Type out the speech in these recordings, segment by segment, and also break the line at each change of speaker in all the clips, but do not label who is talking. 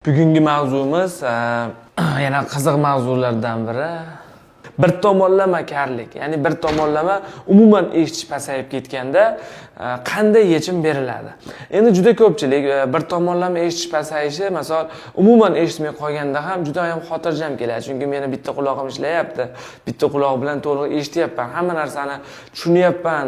Bugungi mavzumiz yana qiziq mavzulardan biri bir tomonlama karlik, ya'ni bir tomonlama umuman eshitish pasayib ketganda qanday yechim beriladi. Endi juda ko'pchilik bir tomonlama eshitish pasayishi, masalan, umuman eshitmay qolganda ham juda ham xotirjam keladi. Chunki meni bitta quloqim ishlayapti, bitta quloq bilan to'liq eshityapman, hamma narsani tushunyapman.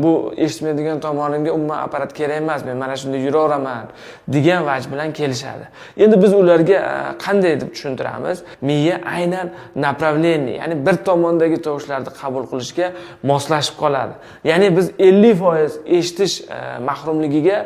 Bu eshitmaydigan tomonimga umuman apparat kerak emas, men mana shunday yuraveraman degan vaj bilan kelishadi. Endi biz ularga qanday deb tushuntiramiz? Miya aynan направление, ya'ni bir tomondagi tovushlarni qabul qilishga moslashib qoladi. Ya'ni biz 50% eshitish mahrumligiga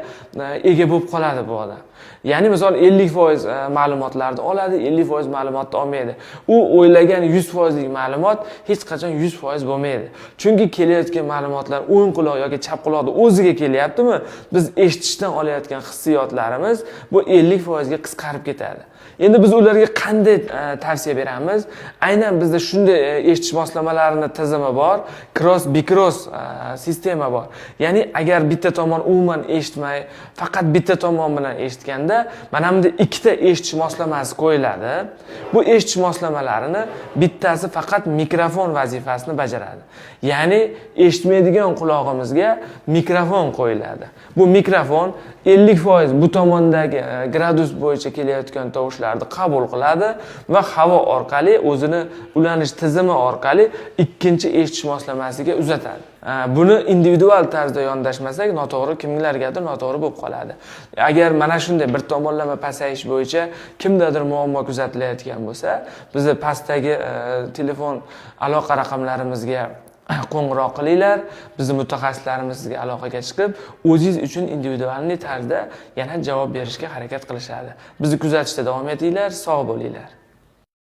ega bo'lib qoladi bu odam. Ya'ni misol 50% ma'lumotlarni oladi, 50% ma'lumotni olmaydi. U o'ylagan 100% lik ma'lumot hech qachon 100% bo'lmaydi. Chunki kelayotgan ma'lumotlar o'ng quloq yoki chap quloqning o'ziga kelyaptimi? Biz eshitishdan olayotgan hissiyotlarimiz bu 50% ga qisqarib ketadi. Endi biz ularga qanday tavsiya beramiz? Aynan bizda shunday eshitish moslamalarini tizimi bor, cross bicross sistema bor. Ya'ni agar bitta tomon umuman eshitmay, faqat bitta tomon bilan eshitganda, mana bunda ikkita eshitish moslamasi qo'yiladi. Bu eshitish moslamalarini bittasi faqat mikrofon vazifasini bajaradi. Ya'ni eshitmaydigan quloqimizga mikrofon qo'yiladi. Bu mikrofon 50% bu tomondagi gradus bo'yicha kelayotgan tovushlarni qabul qiladi va havo orqali o'zini ulanish tizimi orqali ikkinchi eshitish moslamasiga uzatadi. Buni individual tarzda yondashmasak, noto'g'ri kimlargadir noto'g'ri bo'lib qoladi. Agar mana shunday bir tomonlama pasayish bo'yicha kimdadir muammo kuzatilayotgan bo'lsa, bizni pastdagi telefon aloqa raqamlarimizga qo'ng'iroq qilinglar, bizni mutaxassislarimiz sizga aloqaga chiqib, o'zingiz uchun individual tarzda yana javob berishga harakat qilishadi. Bizni kuzatishda davom etinglar, sog' bo'linglar.